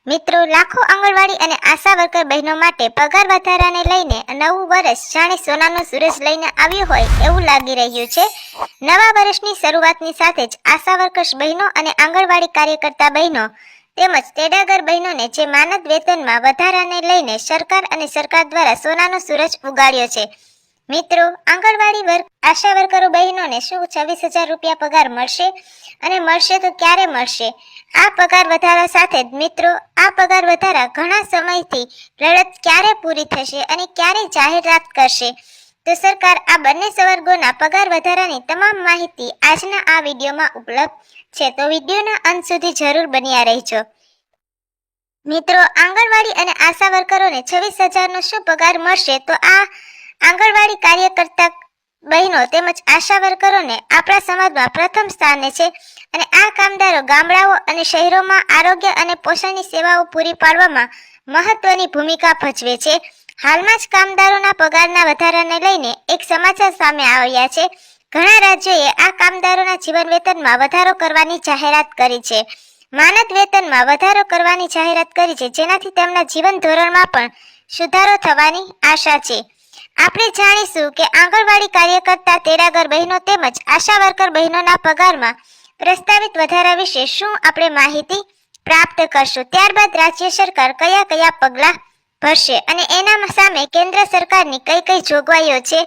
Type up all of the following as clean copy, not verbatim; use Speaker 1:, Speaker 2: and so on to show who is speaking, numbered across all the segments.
Speaker 1: મિત્રો, લાખો આંગણવાડી અને આશા વર્કર બહેનો માટે પગાર વધારાને લઈને નવું વર્ષ જાણે સોનાનો સૂરજ લઈને આવ્યું હોય એવું લાગી રહ્યું છે. નવા વર્ષની શરૂઆતની સાથે જ આશા વર્કર્સ બહેનો અને આંગણવાડી કાર્યકર્તા બહેનો તેમજ તેડાગર બહેનોને જે માનદ વેતનમાં વધારાને લઈને સરકાર દ્વારા સોનાનો સૂરજ ઉગાડ્યો છે. મિત્રો, આંગણવાડી વર્ક આશા વર્કરો બહેનોને શું 26,000 રૂપિયા પગાર મળશે અને મળશે તો ક્યારે મળશે? આ પગાર વધારા સાથે જ મિત્રો, આ પગાર વધારા ઘણા સમયથી લડત ક્યારે પૂરી થશે અને ક્યારે જાહેરાત કરશે? તો સરકાર આ બંને સંવર્ગોના પગાર વધારાની તમામ માહિતી આજના આ વિડીયોમાં ઉપલબ્ધ છે, તો વિડીયોના અંત સુધી જરૂર બન્યા રહેજો. મિત્રો, આંગણવાડી અને આશા વર્કરોને 26,000નો શું પગાર મળશે? તો આ આંગણવાડી કાર્યકર્તા બહેનો તેમજ આશા વર્કરોને આપણા સમાજમાં પ્રથમ સ્થાને છે અને આ કામદારો ગામડાઓ અને શહેરોમાં આરોગ્ય અને પોષણની સેવાઓ પૂરી પાડવામાં મહત્વની ભૂમિકા ભજવે છે. હાલમાં જ કામદારોના પગારના વધારાને લઈને એક સમાચાર સામે આવ્યા છે. ઘણા રાજ્યોએ આ કામદારોના જીવન વેતનમાં વધારો કરવાની જાહેરાત કરી છે. માનદ વેતનમાં વધારો કરવાની જાહેરાત કરી છે, જેનાથી તેમના જીવન ધોરણમાં પણ સુધારો થવાની આશા છે. આપણે જાણીશું કે આંગણવાડી કાર્યકર્તા તેડાગર બહેનો તેમજ આશા વર્કર બહેનોના પગારમાં પ્રસ્તાવિત વધારા વિશે શું આપણે માહિતી પ્રાપ્ત કરશું. ત્યારબાદ રાજ્ય સરકાર કયા કયા પગલાં ભરશે અને એના સામે કેન્દ્ર સરકારની કઈ કઈ જોગવાઈઓ છે.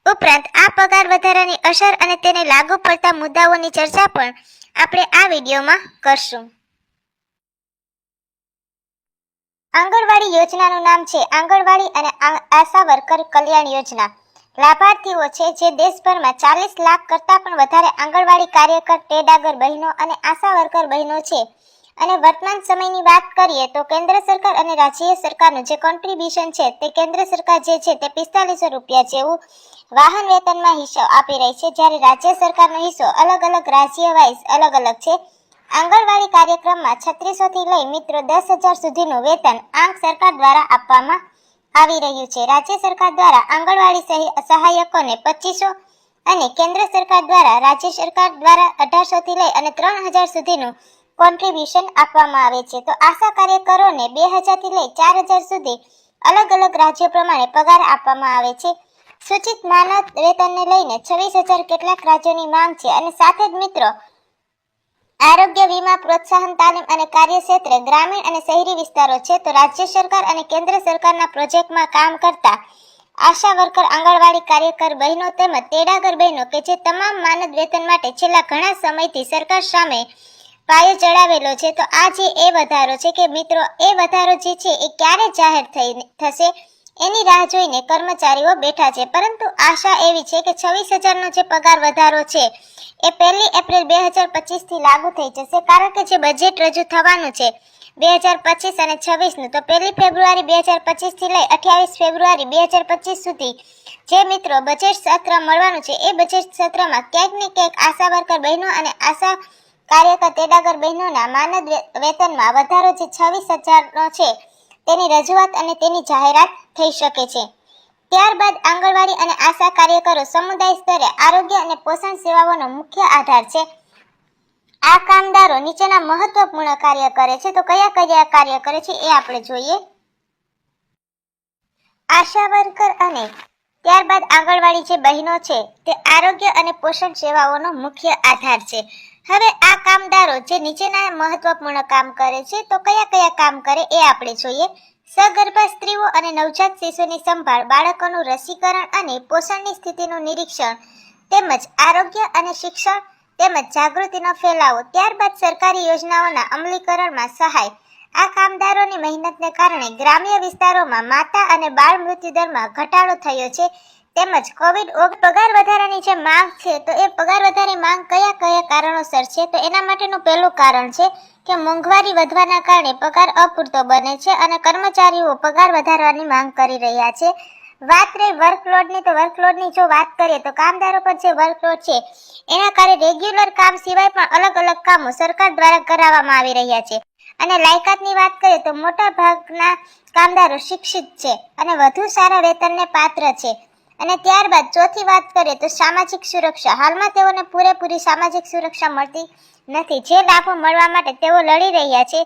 Speaker 1: ઉપરાંત આ પગાર વધારાની અસર અને તેને લાગુ પડતા મુદ્દાઓની ચર્ચા પણ આપણે આ વિડીયોમાં કરશું. આંગણવાડી યોજનાનું નામ છે આંગણવાડી અને આશા વર્કર કલ્યાણ યોજના. લાભાર્થીઓ છે જે દેશભરમાં 40 લાખ કરતાં પણ વધારે આંગણવાડી કાર્યકર તેડાગર બહેનો અને આશા વર્કર બહેનો છે. અને વર્તમાન સમયની વાત કરીએ તો કેન્દ્ર સરકાર અને રાજ્ય સરકારનું જે કોન્ટ્રીબ્યુશન છે તે કેન્દ્ર સરકાર જે છે તે 4500 રૂપિયા જેવું વાહન વેતનમાં હિસ્સો આપી રહી છે, જ્યારે રાજ્ય સરકારનો હિસ્સો અલગ અલગ રાજ્ય વાઇઝ અલગ અલગ છે. આંગણવાડી કાર્યક્રમમાં 3600 થી લઈ મિત્રો 10,000 સુધીનું વેતન આંક સરકાર દ્વારા આપવામાં આવી રહ્યું છે. રાજ્ય સરકાર દ્વારા આંગણવાડી સહાયકોને 2500 અને કેન્દ્ર સરકાર દ્વારા રાજ્ય સરકાર દ્વારા 1800 થી લઈ અને 3000 સુધીનું કોન્ટ્રીબ્યુશન આપવામાં આવે છે. તો આશા કાર્યકરોને 2000 થી લઈ 4000 સુધી અલગ અલગ રાજ્યો પ્રમાણે પગાર આપવામાં આવે છે. સૂચિત માનદ વેતનને લઈને 26,000 કેટલાક રાજ્યોની માંગ છે. અને સાથે જ મિત્રો, આરોગ્ય વીમા પ્રોત્સાહન તાલીમ અને કાર્યક્ષેત્રે ગ્રામીણ અને શહેરી વિસ્તારો છે. તો રાજ્ય સરકાર અને કેન્દ્ર સરકારના પ્રોજેક્ટમાં કામ કરતા આશા વર્કર આંગણવાડી કાર્યકર બહેનો તેમજ તેડાગર બહેનો કે જે તમામ માનદ વેતન માટે છેલ્લા ઘણા સમયથી સરકાર સામે પાયો ચડાવેલો છે. તો આ જે એ વધારો છે કે મિત્રો, એ વધારો જે છે એ ક્યારે જાહેર થશે એની રાહ જોઈને કર્મચારીઓ બેઠા છે. પરંતુ આશા એવી છે કે 26,000નો જે પગાર વધારો છે એ 1 એપ્રિલ 2025 થી લાગુ થઈ જશે, કારણ કે જે બજેટ રજૂ થવાનું છે 2025 અને 26નું, તો 1 ફેબ્રુઆરી 2025 થી લઈ 28 ફેબ્રુઆરી 2025 સુધી જે મિત્રો બજેટ સત્ર મળવાનું છે, એ બજેટ સત્રમાં ક્યાંક ને ક્યાંક આશા વર્કર બહેનો અને આશા કાર્યકર તેડાગર બહેનોના માનદ વેતનમાં વધારો જે 26,000નો છે તેની રજૂઆત અને તેની જાહેરાત થઈ શકે છે. ત્યારબાદ આંગણવાડી અને આશા કાર્યકરો સમુદાય સ્તરે આરોગ્ય અને પોષણ સેવાઓનો મુખ્ય આધાર છે. આ કામદારો નીચેના મહત્વપૂર્ણ કાર્ય કરે છે. તો કયા કયા કાર્ય કરે છે એ આપણે જોઈએ. આશા વર્કર અને ત્યારબાદ આંગણવાડી જે બહેનો છે તે આરોગ્ય અને પોષણ સેવાઓનો મુખ્ય આધાર છે. હવે આ કામદારો જે નીચેના મહત્વપૂર્ણ કામ કરે છે, તો કયા કયા કામ કરે એ આપણે જોઈએ. સગર્ભા સ્ત્રીઓ અને નવજાત શિશુની સંભાળ, બાળકોનું રસીકરણ અને પોષણની સ્થિતિનું નિરીક્ષણ, તેમજ આરોગ્ય અને શિક્ષણ તેમજ જાગૃતિનો ફેલાવો. ત્યારબાદ સરકારી યોજનાઓના અમલીકરણમાં સહાય. આ કામદારોની મહેનતને કારણે ગ્રામ્ય વિસ્તારોમાં માતા અને બાળ મૃત્યુદરમાં ઘટાડો થયો છે. તેમજ કોવિડ પગાર વધારાની જે માંગ છે, તો એ પગાર વધારાની માંગ કયા કયા કારણોસર છે? તો એના માટેનું પહેલું કારણ છે કે મોંઘવારી વધવાના કારણે પગાર અપૂરતો બને છે અને કર્મચારીઓ પગાર વધારવાની માંગ કરી રહ્યા છે. વાત રહી વર્કલોડની, તો વર્કલોડની જો વાત કરીએ તો કામદારો પર જે વર્કલોડ છે એના કારણે રેગ્યુલર કામ સિવાય પણ અલગ અલગ કામો સરકાર દ્વારા કરાવવામાં આવી રહ્યા છે. અને લાયકાતની વાત કરીએ તો મોટા ભાગના કામદારો શિક્ષિત છે અને વધુ સારા વેતનને પાત્ર છે. અને ત્યારબાદ ચોથી વાત કરીએ તો સામાજિક સુરક્ષા. હાલમાં તેઓને પૂરેપૂરી સામાજિક સુરક્ષા મળતી નથી. જે લાભો મળવા માટે તેઓ લડી રહ્યા છે,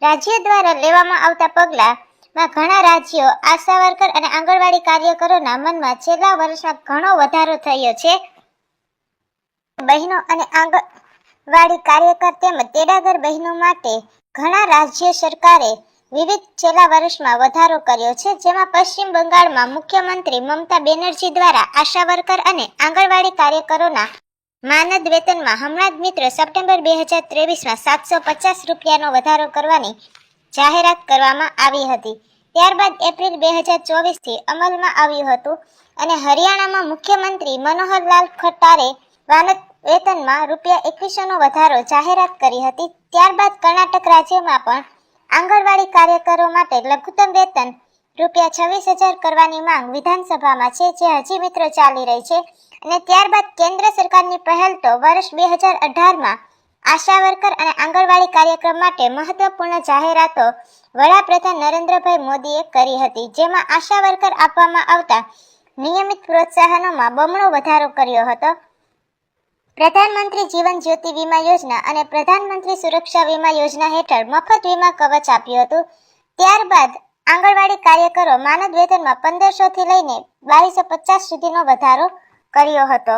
Speaker 1: રાજ્ય દ્વારા લેવામાં આવતા પગલાંમાં ઘણા રાજ્યો આશા વર્કર અને આંગણવાડી કાર્યકરોના મનમાં છેલ્લા વર્ષમાં ઘણો વધારો થયો છે. બહેનો અને આંગણવાડી કાર્યકર તેમજ તેડાગર બહેનો માટે ઘણા રાજ્ય સરકારે વિવિધ છેલ્લા વર્ષમાં વધારો કર્યો છે, જેમાં પશ્ચિમ બંગાળમાં મુખ્યમંત્રી મમતા બેનર્જી દ્વારા આશા વર્કર અને આંગણવાડી કાર્યકરોના માનદ વેતનમાં હમણાં જ મિત્રો સપ્ટેમ્બર 2023માં 750 રૂપિયાનો વધારો કરવાની જાહેરાત કરવામાં આવી હતી. ત્યારબાદ એપ્રિલ 2024થી અમલમાં આવ્યું હતું અને હરિયાણામાં મુખ્યમંત્રી મનોહરલાલ ખટ્ટારે માનદ વેતનમાં ₹2100નો વધારો જાહેરાત કરી હતી. ત્યારબાદ કર્ણાટક રાજ્યમાં પણ આંગણવાડી કાર્યકરો માટે લઘુત્તમ વેતન ₹26,000 કરવાની માંગ વિધાનસભામાં છે, જે હજી મિત્રો ચાલી રહી છે. અને ત્યારબાદ કેન્દ્ર સરકારની પહેલ તો વર્ષ 2018માં આશા વર્કર અને આંગણવાડી કાર્યક્રમ માટે મહત્વપૂર્ણ જાહેરાતો વડાપ્રધાન નરેન્દ્રભાઈ મોદીએ કરી હતી, જેમાં આશા વર્કર આપવામાં આવતા નિયમિત પ્રોત્સાહનોમાં બમણો વધારો કર્યો હતો. પ્રધાનમંત્રી જીવન જ્યોતિ વીમા યોજના અને પ્રધાનમંત્રી સુરક્ષા વીમા યોજના હેઠળ મફત વીમા કવચ આપ્યું હતું. ત્યારબાદ આંગણવાડી કાર્યકરો માનદ વેતનમાં 1500થી લઈને 2250 સુધીનો વધારો કર્યો હતો.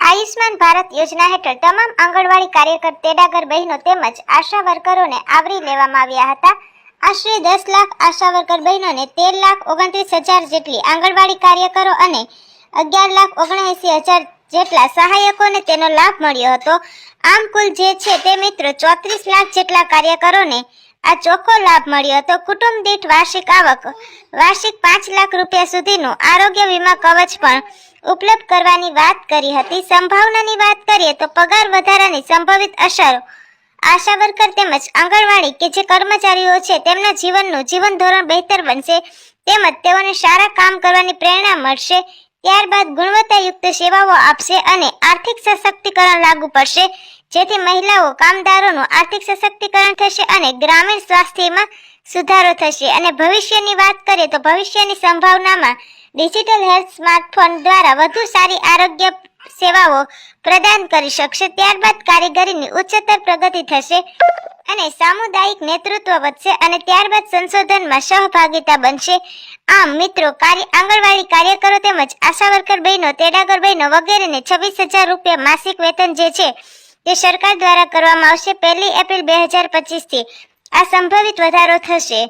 Speaker 1: આયુષ્માન ભારત યોજના હેઠળ તમામ આંગણવાડી કાર્યકર તેડાગર બહેનો તેમજ આશા વર્કરોને આવરી લેવામાં આવ્યા હતા. આશરે 10 લાખ આશા વર્કર બહેનોને 13,29,000 જેટલી આંગણવાડી કાર્યકરો અને 11,79,000 જેટલા સહાયકોને તેનો લાભ મળ્યો હતો. આમ કુલ જે છે તે મિત્રો 34 લાખ જેટલા કાર્યકરોને આ ચોખ્ખો લાભ મળ્યો હતો. કુટુંબ દીઠ વાર્ષિક આવક વાર્ષિક 5 લાખ રૂપિયા સુધીનું આરોગ્ય વીમા કવચ પણ ઉપલબ્ધ કરવાની વાત કરી હતી. સંભાવનાની વાત કરીએ તો પગાર વધારાની સંભવિત અસરો આશા વર્કર તેમજ આંગણવાડી કે જે કર્મચારીઓ છે તેમના જીવન ધોરણ બહેતર બનશે, તેમજ તેઓને સારા કામ કરવાની પ્રેરણા મળશે. ત્યારબાદ ગુણવત્તાયુક્ત સેવાઓ આપશે અને આર્થિક સશક્તિકરણ લાગુ પડશે, જેથી મહિલાઓ કામદારોનું આર્થિક સશક્તિકરણ થશે અને ગ્રામીણ સ્વાસ્થ્યમાં સુધારો થશે. અને ભવિષ્યની વાત કરીએ તો ભવિષ્યની સંભાવનામાં ડિજિટલ હેલ્થ સ્માર્ટફોન દ્વારા વધુ સારી આરોગ્ય સેવાઓ પ્રદાન કરી શકશે. ત્યારબાદ કારીગરીની ઉચ્ચતર પ્રગતિ થશે અને સામુદાયિક નેતૃત્વ વધશે અને ત્યારબાદ સંશોધનમાં સહભાગિતા બનશે. આમ મિત્રો આંગણવાડી કાર્યકરો તેમજ આશા વર્કર બહેનો, તેડાગર બહેનો વગેરેને 26,000 રૂપિયા માસિક વેતન જે છે તે સરકાર દ્વારા કરવામાં આવશે. 1 એપ્રિલ 2025થી આ સંભવિત વધારો થશે.